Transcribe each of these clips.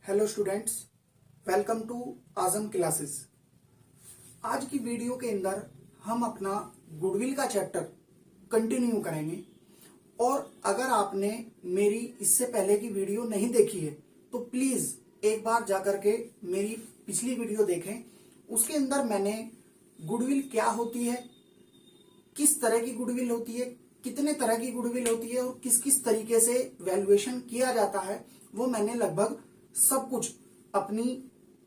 Hello students, welcome to Azam classes. आज की video के अंदर हम अपना गुडविल का चैप्टर कंटिन्यू करेंगे। और अगर आपने मेरी इससे पहले की वीडियो नहीं देखी है तो प्लीज एक बार जाकर के मेरी पिछली वीडियो देखें। उसके अंदर मैंने गुडविल क्या होती है, किस तरह की गुडविल होती है, कितने तरह की गुडविल होती है और किस किस तरीके से वैल्यूएशन किया जाता है, वो मैंने लगभग सब कुछ अपनी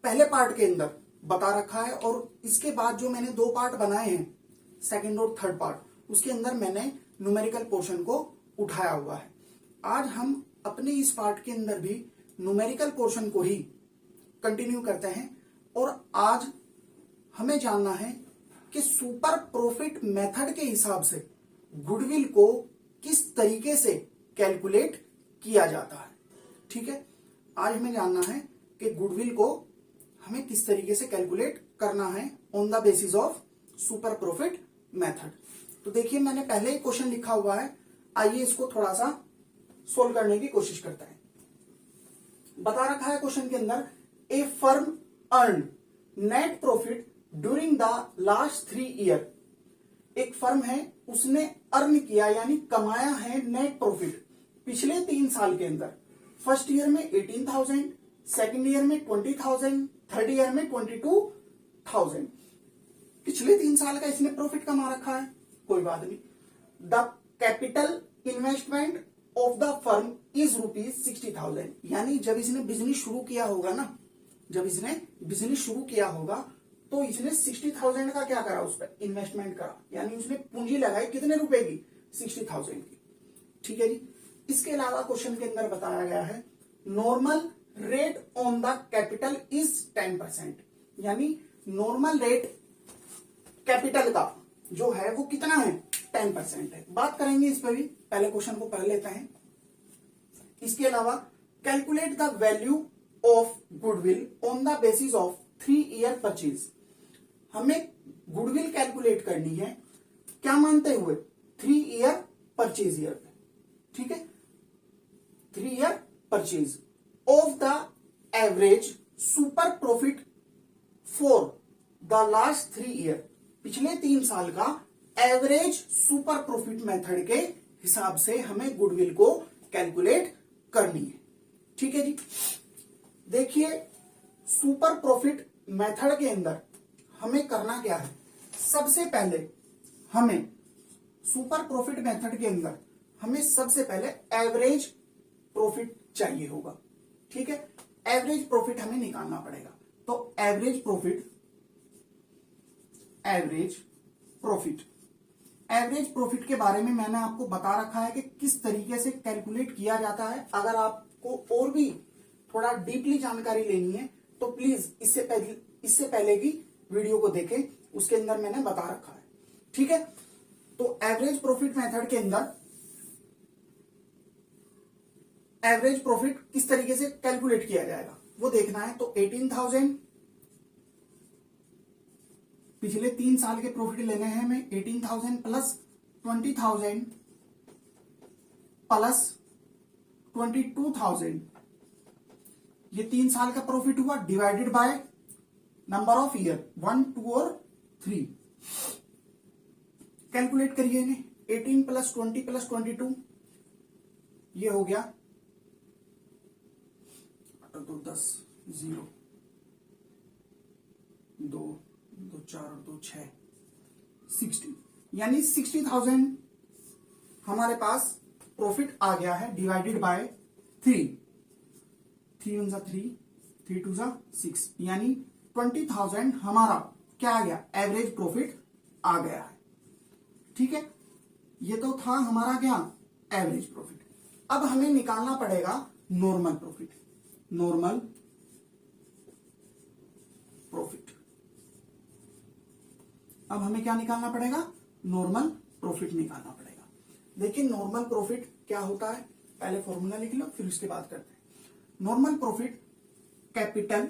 पहले पार्ट के अंदर बता रखा है। और इसके बाद जो मैंने 2 पार्ट बनाए हैं, सेकंड और थर्ड पार्ट, उसके अंदर मैंने न्यूमेरिकल पोर्शन को उठाया हुआ है। आज हम अपने इस पार्ट के अंदर भी न्यूमेरिकल पोर्शन को ही कंटिन्यू करते हैं। और आज हमें जानना है कि सुपर प्रॉफिट मेथड के हिसाब से गुडविल को किस तरीके से कैलकुलेट किया जाता है। ठीक है, आज हमें जानना है कि गुडविल को हमें किस तरीके से कैलकुलेट करना है on the basis of super profit method. तो देखिए, मैंने पहले ही क्वेश्चन लिखा हुआ है, आइए इसको थोड़ा सा सोल्व करने की कोशिश करते हैं। बता रखा है क्वेश्चन के अंदर, a firm earn net profit during the last 3 year. एक फर्म है, उसने अर्न किया यानी कमाया है नेट प्रॉफिट पिछले 3 साल के अंदर। फर्स्ट ईयर में 18,000, सेकेंड ईयर में 20,000, थर्ड ईयर में 22,000। पिछले 3 साल का इसने प्रॉफिट कमा रखा है, कोई बात नहीं। The capital investment of the firm is ₹60,000। यानी जब इसने बिजनेस शुरू किया होगा ना, जब इसने बिजनेस शुरू किया होगा तो इसने 60,000 का क्या करा, उस पर इन्वेस्टमेंट करा, यानी उसने पूंजी लगाई कितने रुपए की, 60,000 की। ठीक है जी। इसके अलावा क्वेश्चन के अंदर बताया गया है, normal rate on the capital is 10%। यानी नॉर्मल रेट कैपिटल का जो है वो कितना है, 10% है। बात करेंगे इस पर भी, पहले क्वेश्चन को पढ़ लेते हैं। इसके अलावा calculate the value of goodwill on the basis of 3 year purchase. हमें गुडविल कैलकुलेट करनी है क्या मानते हुए, 3 ईयर परचेज ईयर पे। ठीक है, 3 year purchase of the average super profit for the last 3 year. पिछले 3 साल का एवरेज सुपर प्रॉफिट मेथड के हिसाब से हमें गुडविल को कैलकुलेट करनी है। ठीक है जी। देखिए, सुपर प्रॉफिट मेथड के अंदर हमें करना क्या है, सबसे पहले हमें सुपर प्रॉफिट मेथड के अंदर हमें सबसे पहले एवरेज प्रॉफिट चाहिए होगा। ठीक है, एवरेज प्रॉफिट हमें निकालना पड़ेगा। तो एवरेज प्रॉफिट, एवरेज प्रॉफिट के बारे में मैंने आपको बता रखा है कि किस तरीके से कैलकुलेट किया जाता है। अगर आपको और भी थोड़ा डीपली जानकारी लेनी है तो प्लीज इससे पहले की वीडियो को देखें, उसके अंदर मैंने बता रखा है। ठीक है, तो एवरेज प्रॉफिट मेथड के अंदर एवरेज प्रॉफिट किस तरीके से कैलकुलेट किया जाएगा वो देखना है। तो 18,000 पिछले 3 साल के प्रॉफिट लेने हैं हमें। 18,000 प्लस 20,000 प्लस 22,000, ये 3 साल का प्रॉफिट हुआ, divided by number of year 1, 2 और 3। कैलकुलेट करिए इन्हें। 18 प्लस 20 प्लस 22, ये हो गया 2 10 0 2 2 4 और 2 6 60। यानी 60,000 हमारे पास प्रॉफिट आ गया है, डिवाइडेड बाय 3। 3 1 3, 3 2 6, यानी 20,000 हमारा क्या आ गया, एवरेज प्रॉफिट आ गया है। ठीक है, ये तो था हमारा क्या, एवरेज प्रॉफिट। अब हमें निकालना पड़ेगा नॉर्मल प्रॉफिट। नॉर्मल प्रॉफिट, अब हमें क्या निकालना पड़ेगा, नॉर्मल प्रॉफिट निकालना पड़ेगा। देखिए, नॉर्मल प्रॉफिट क्या होता है, पहले फॉर्मूला लिख लो फिर उसके बाद करते हैं। Normal profit capital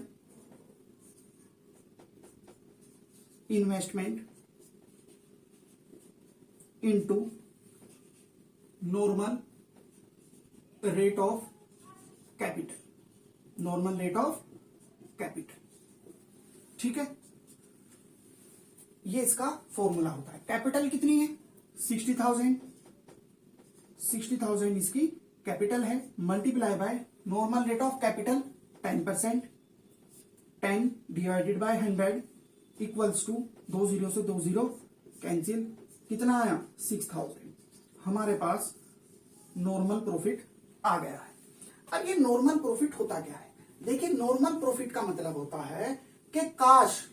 investment into normal rate of capital. Normal rate of capital. ठीक है, ये इसका फॉर्मूला होता है। कैपिटल कितनी है? 60,000। 60,000 इसकी कैपिटल है, multiply by normal rate of capital 10%। 10 divided by 100 equals to 2 zero से 2 जीरो कैंसिल, कितना आया? 6,000। हमारे पास नॉर्मल प्रॉफिट आ गया है। अब ये नॉर्मल प्रॉफिट होता क्या है? देखिए, नॉर्मल प्रॉफिट का मतलब होता है कि काश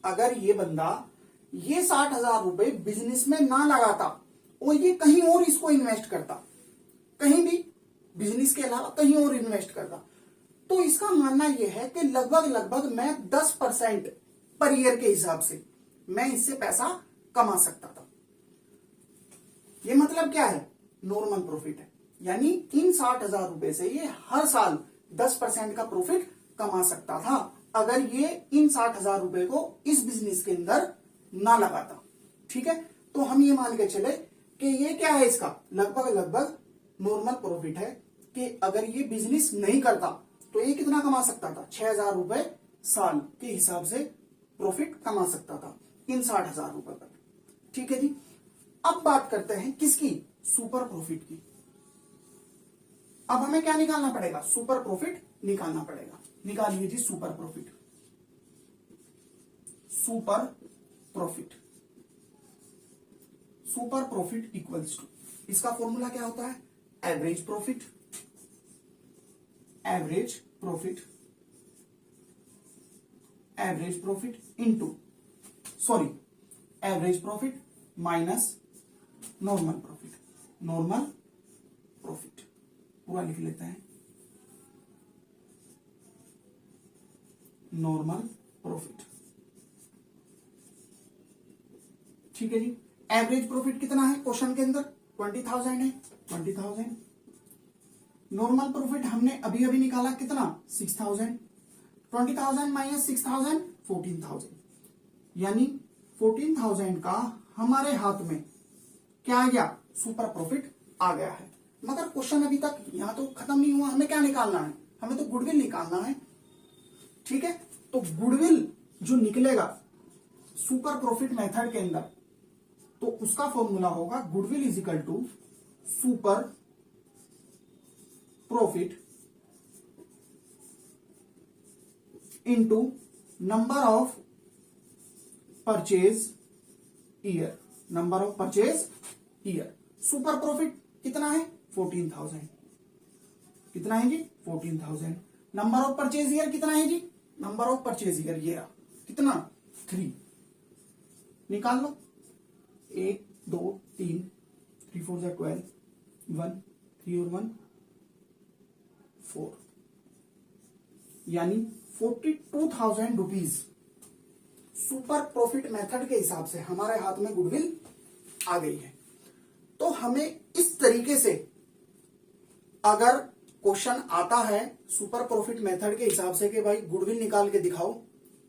अगर ये बंदा ये 60,000 रुपए बिजनेस में ना लगाता और ये कहीं और इसको इन्वेस्ट करता, कहीं भी बिजनेस के अलावा कहीं और इन्वेस्ट करता, तो इसका मानना यह है कि लगभग मैं 10% पर ईयर के हिसाब से मैं इससे पैसा कमा सकता था। ये मतलब क्या है? नॉर्मल प्रॉफिट है। यानी इन 60,000 रुपए से ये हर साल 10% का प्रॉफिट कमा सकता था अगर ये इन 60,000 रुपए को इस बिजनेस के अंदर ना लगाता। ठीक है, तो हम ये मान के चले कि ये क्या है, इसका लगभग नॉर्मल प्रॉफिट है कि अगर ये बिजनेस नहीं करता तो ये कितना कमा सकता था? 6,000 रुपए साल के हिसाब से प्रॉफिट कमा सकता था इन 60,000 रुपए पर। ठीक है जी, अब बात करते हैं किसकी? सुपर प्रॉफिट की। अब हमें क्या निकालना पड़ेगा? सुपर प्रॉफिट निकालना पड़ेगा। निकालिए जी super profit. Super profit equals to, इसका फॉर्मूला क्या होता है? Average profit into average profit minus normal profit. पूरा लिख लेते हैं, नॉर्मल प्रॉफिट। ठीक है जी, एवरेज प्रॉफिट कितना है क्वेश्चन के अंदर? 20,000 है। 20,000 नॉर्मल प्रॉफिट हमने अभी निकाला, कितना? 6,000। 20,000 माइनस 6,000 14,000, यानी 14,000 का हमारे हाथ में क्या आ गया? सुपर प्रॉफिट आ गया है। मगर क्वेश्चन अभी तक यहां तो खत्म नहीं हुआ। हमें क्या निकालना है? हमें तो गुडविल निकालना है। ठीक है, तो गुडविल जो निकलेगा सुपर प्रॉफिट मेथड के अंदर, तो उसका फॉर्मूला होगा goodwill is equal to super profit into number of purchase year. Super profit कितना है? 14,000। कितना है जी? 14,000। नंबर ऑफ परचेज ईयर कितना है जी? नंबर ऑफ परचेज ईयर ये रहा, कितना? 3। निकाल लो, 1 2 3 3 4 12 1 3 और 1 4, यानी 42,000 रुपीज सुपर प्रॉफिट मेथड के हिसाब से हमारे हाथ में गुडविल आ गई है। तो हमें इस तरीके से अगर क्वेश्चन आता है सुपर प्रॉफिट मेथड के हिसाब से कि भाई गुडविल निकाल के दिखाओ,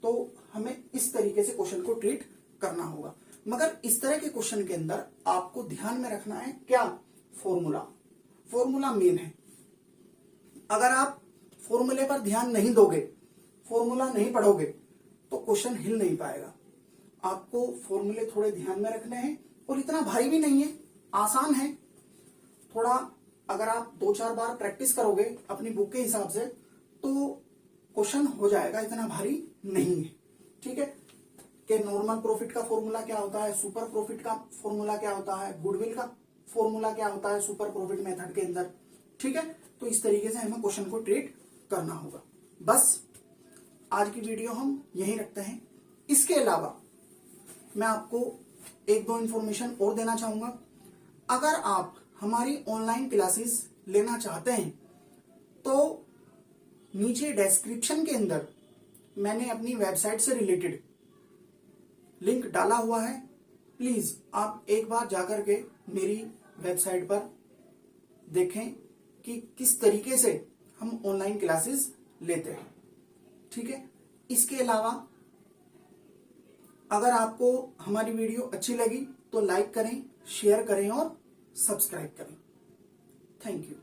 तो हमें इस तरीके से क्वेश्चन को ट्रीट करना होगा। मगर इस तरह के क्वेश्चन के अंदर आपको ध्यान में रखना है क्या? फॉर्मूला मेन है। अगर आप फॉर्मूले पर ध्यान नहीं दोगे, फॉर्मूला नहीं पढ़ोगे, तो क्वेश्चन हिल नहीं पाएगा। आपको फॉर्मूले थोड़े ध्यान में रखने हैं, और इतना भारी भी नहीं है, आसान है। थोड़ा अगर आप 2-4 बार प्रैक्टिस करोगे अपनी बुक के हिसाब से, तो क्वेश्चन हो जाएगा, इतना भारी नहीं है। ठीक है, कि नॉर्मल प्रॉफिट का फॉर्मूला क्या होता है, सुपर प्रॉफिट का फॉर्मूला क्या होता है, गुडविल का फॉर्मूला क्या होता है सुपर प्रॉफिट मेथड के अंदर। ठीक है, तो इस तरीके से हमें क्वेश्चन को ट्रीट करना होगा। बस आज की वीडियो हम यहीं रखते हैं। इसके अलावा मैं आपको 1-2 इंफॉर्मेशन और देना चाहूंगा। अगर आप हमारी ऑनलाइन क्लासेस लेना चाहते हैं, तो नीचे डिस्क्रिप्शन के अंदर मैंने अपनी वेबसाइट से रिलेटेड लिंक डाला हुआ है। प्लीज आप एक बार जाकर के मेरी वेबसाइट पर देखें कि किस तरीके से हम ऑनलाइन क्लासेस लेते हैं। ठीक है, इसके अलावा अगर आपको हमारी वीडियो अच्छी लगी तो लाइक करें, शेयर करें और सब्सक्राइब करें। Thank you.